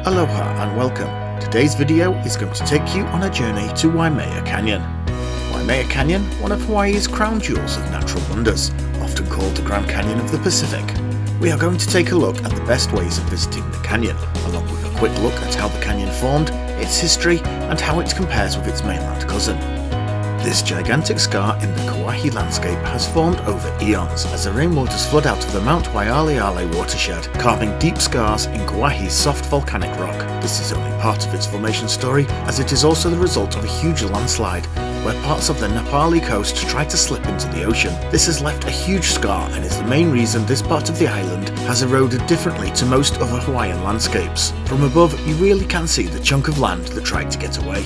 Aloha and welcome. Today's video is going to take you on a journey to Waimea Canyon. Waimea Canyon, one of Hawaii's crown jewels of natural wonders, often called the Grand Canyon of the Pacific. We are going to take a look at the best ways of visiting the canyon, along with a quick look at how the canyon formed, its history, and how it compares with its mainland cousin. This gigantic scar in the Kauai landscape has formed over eons as the rainwaters flood out of the Mount Waialeale watershed, carving deep scars in Kauai's soft volcanic rock. This is only part of its formation story, as it is also the result of a huge landslide, where parts of the Napali coast tried to slip into the ocean. This has left a huge scar and is the main reason this part of the island has eroded differently to most other Hawaiian landscapes. From above, you really can see the chunk of land that tried to get away.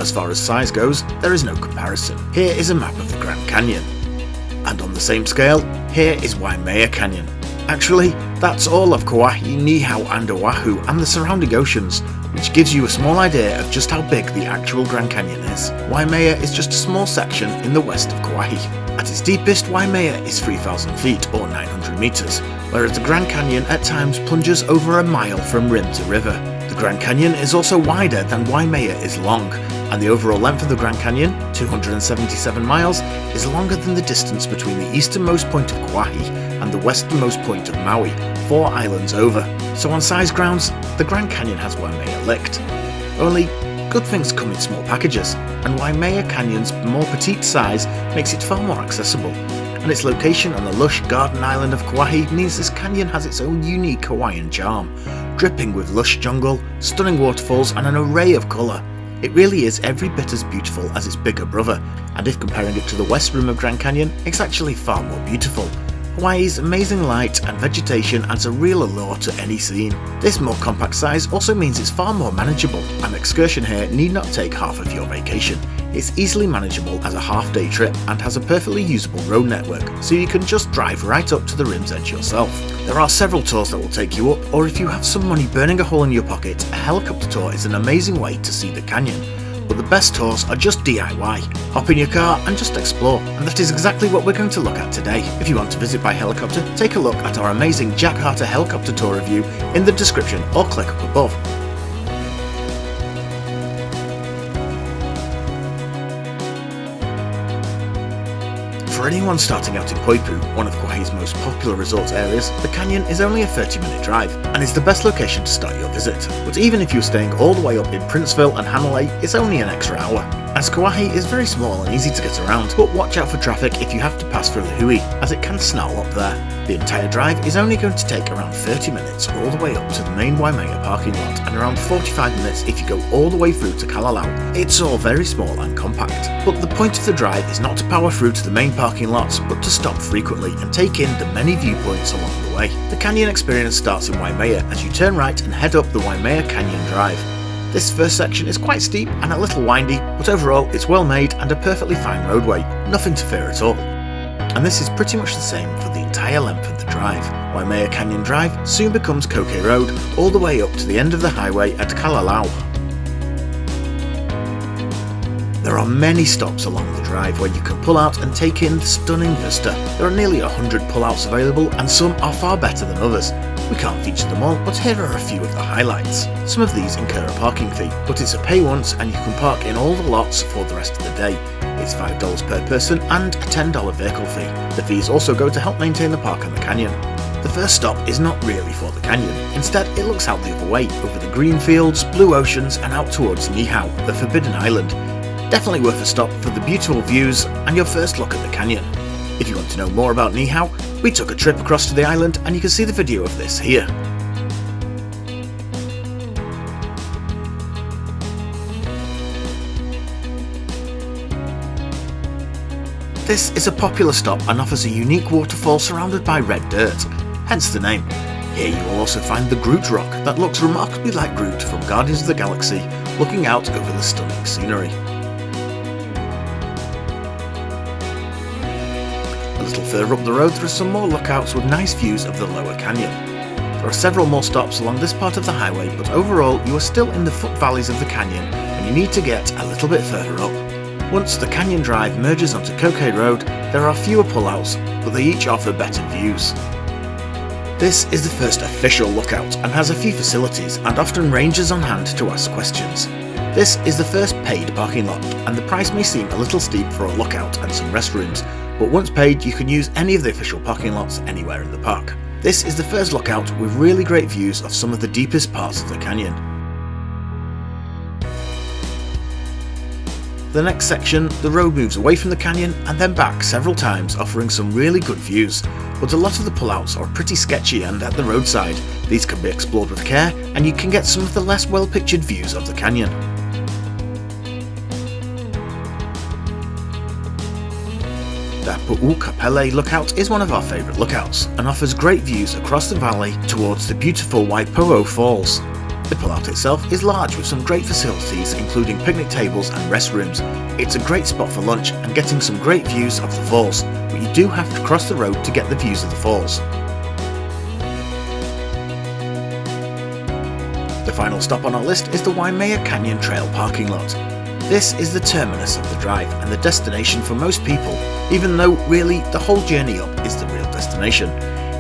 As far as size goes, there is no comparison. Here is a map of the Grand Canyon. And on the same scale, here is Waimea Canyon. Actually, that's all of Kauai, Niihau and Oahu and the surrounding oceans, which gives you a small idea of just how big the actual Grand Canyon is. Waimea is just a small section in the west of Kauai. At its deepest, Waimea is 3,000 feet or 900 meters, whereas the Grand Canyon at times plunges over a mile from rim to river. The Grand Canyon is also wider than Waimea is long, and the overall length of the Grand Canyon, 277 miles, is longer than the distance between the easternmost point of Kauai and the westernmost point of Maui, 4 islands over. So on size grounds, the Grand Canyon has Waimea licked. Only, good things come in small packages, and Waimea Canyon's more petite size makes it far more accessible, and its location on the lush garden island of Kauai means this canyon has its own unique Hawaiian charm, dripping with lush jungle, stunning waterfalls and an array of colour. It really is every bit as beautiful as its bigger brother, and if comparing it to the west rim of Grand Canyon, it's actually far more beautiful. Hawaii's amazing light and vegetation adds a real allure to any scene. This more compact size also means it's far more manageable. An excursion here need not take half of your vacation. It's easily manageable as a half-day trip and has a perfectly usable road network, so you can just drive right up to the rim's edge yourself. There are several tours that will take you up, or if you have some money burning a hole in your pocket, a helicopter tour is an amazing way to see the canyon. But the best tours are just DIY. Hop in your car and just explore, and that is exactly what we're going to look at today. If you want to visit by helicopter, take a look at our amazing Jack Harter helicopter tour review in the description or click up above. For anyone starting out in Poipu, one of Kauai's most popular resort areas, the canyon is only a 30-minute drive, and is the best location to start your visit. But even if you're staying all the way up in Princeville and Hanalei, it's only an extra hour, as Kauai is very small and easy to get around, but watch out for traffic if you have to pass through the Hui, as it can snarl up there. The entire drive is only going to take around 30 minutes all the way up to the main Waimea parking lot, and around 45 minutes if you go all the way through to Kalalau. It's all very small and compact, but the point of the drive is not to power through to the main parking lots, but to stop frequently and take in the many viewpoints along the way. The canyon experience starts in Waimea as you turn right and head up the Waimea Canyon Drive. This first section is quite steep and a little windy, but overall it's well made and a perfectly fine roadway, nothing to fear at all. And this is pretty much the same for the entire length of the drive. Waimea Canyon Drive soon becomes Koke Road, all the way up to the end of the highway at Kalalau. There are many stops along the drive where you can pull out and take in the stunning vista. There are nearly 100 pullouts available, and some are far better than others. We can't feature them all, but here are a few of the highlights. Some of these incur a parking fee, but it's a pay once and you can park in all the lots for the rest of the day. It's $5 per person and a $10 vehicle fee. The fees also go to help maintain the park and the canyon. The first stop is not really for the canyon. Instead, it looks out the other way, over the green fields, blue oceans and out towards Niihau, the Forbidden Island. Definitely worth a stop for the beautiful views and your first look at the canyon. If you want to know more about Niihau, we took a trip across to the island and you can see the video of this here. This is a popular stop and offers a unique waterfall surrounded by red dirt, hence the name. Here you will also find the Groot Rock that looks remarkably like Groot from Guardians of the Galaxy, looking out over the stunning scenery. A little further up the road there are some more lookouts with nice views of the lower canyon. There are several more stops along this part of the highway, but overall you are still in the foot valleys of the canyon and you need to get a little bit further up. Once the Canyon Drive merges onto Kauai Road, there are fewer pullouts, but they each offer better views. This is the first official lookout and has a few facilities and often rangers on hand to ask questions. This is the first paid parking lot, and the price may seem a little steep for a lookout and some restrooms, but once paid you can use any of the official parking lots anywhere in the park. This is the first lookout with really great views of some of the deepest parts of the canyon. The next section, the road moves away from the canyon and then back several times, offering some really good views, but a lot of the pullouts are pretty sketchy and at the roadside. These can be explored with care and you can get some of the less well pictured views of the canyon. The Pu'ukapele lookout is one of our favourite lookouts and offers great views across the valley towards the beautiful Waipo'o Falls. The pullout itself is large with some great facilities including picnic tables and restrooms. It's a great spot for lunch and getting some great views of the falls, but you do have to cross the road to get the views of the falls. The final stop on our list is the Waimea Canyon Trail parking lot. This is the terminus of the drive and the destination for most people, even though really the whole journey up is the real destination.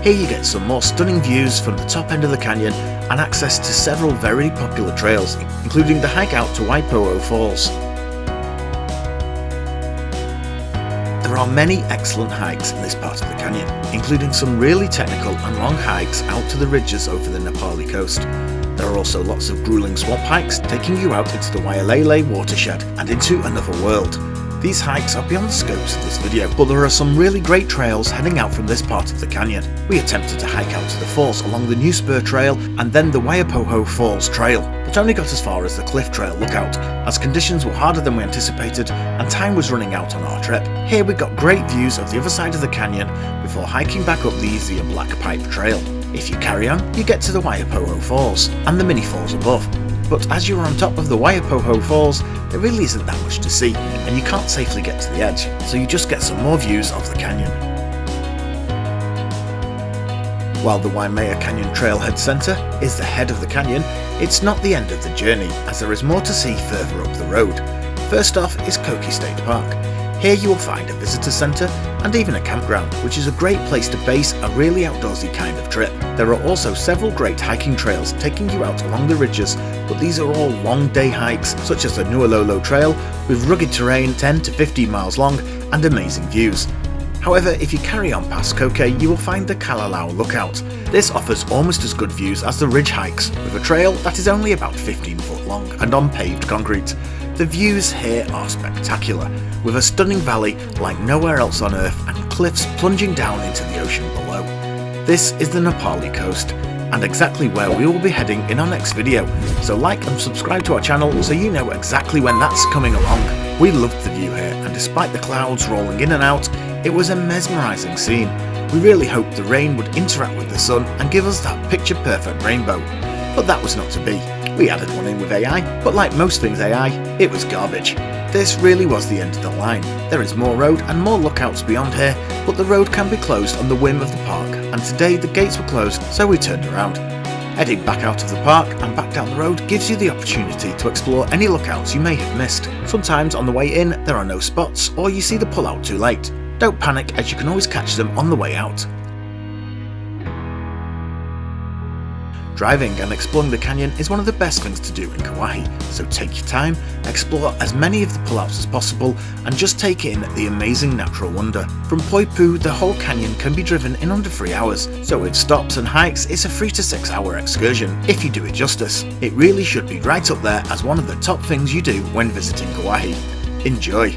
Here you get some more stunning views from the top end of the canyon and access to several very popular trails, including the hike out to Waipo'o Falls. There are many excellent hikes in this part of the canyon, including some really technical and long hikes out to the ridges over the Napali coast. There are also lots of grueling swamp hikes taking you out into the Waialele watershed and into another world. These hikes are beyond the scopes of this video, but there are some really great trails heading out from this part of the canyon. We attempted to hike out to the falls along the New Spur Trail and then the Waipo'o Falls Trail, but only got as far as the Cliff Trail lookout, as conditions were harder than we anticipated and time was running out on our trip. Here we got great views of the other side of the canyon before hiking back up the easier Black Pipe Trail. If you carry on, you get to the Waipo'o Falls and the mini falls above. But as you are on top of the Waipo'o Falls, there really isn't that much to see, and you can't safely get to the edge, so you just get some more views of the canyon. While the Waimea Canyon Trailhead Centre is the head of the canyon, it's not the end of the journey, as there is more to see further up the road. First off is Koki State Park. Here you will find a visitor centre and even a campground, which is a great place to base a really outdoorsy kind of trip. There are also several great hiking trails taking you out along the ridges, but these are all long day hikes such as the Nualolo Trail with rugged terrain 10 to 15 miles long and amazing views. However, if you carry on past Koki, you will find the Kalalau Lookout. This offers almost as good views as the ridge hikes, with a trail that is only about 15 foot long and on paved concrete. The views here are spectacular, with a stunning valley like nowhere else on Earth and cliffs plunging down into the ocean below. This is the Napali coast, and exactly where we will be heading in our next video, so like and subscribe to our channel so you know exactly when that's coming along. We loved the view here, and despite the clouds rolling in and out, it was a mesmerising scene. We really hoped the rain would interact with the sun and give us that picture perfect rainbow, but that was not to be. We added one in with AI, but like most things AI, it was garbage. This really was the end of the line. There is more road and more lookouts beyond here, but the road can be closed on the whim of the park, and today the gates were closed, so we turned around. Heading back out of the park and back down the road gives you the opportunity to explore any lookouts you may have missed. Sometimes on the way in there are no spots, or you see the pullout too late. Don't panic, as you can always catch them on the way out. Driving and exploring the canyon is one of the best things to do in Kauai, so take your time, explore as many of the pullouts as possible, and just take in the amazing natural wonder. From Poipu, the whole canyon can be driven in under 3 hours, so with stops and hikes it's a 3 to 6 hour excursion, if you do it justice. It really should be right up there as one of the top things you do when visiting Kauai. Enjoy!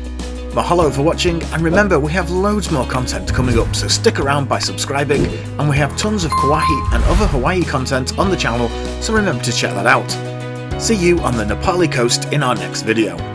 Mahalo for watching, and remember we have loads more content coming up, so stick around by subscribing, and we have tons of Kauai and other Hawaii content on the channel, so remember to check that out. See you on the Napali coast in our next video.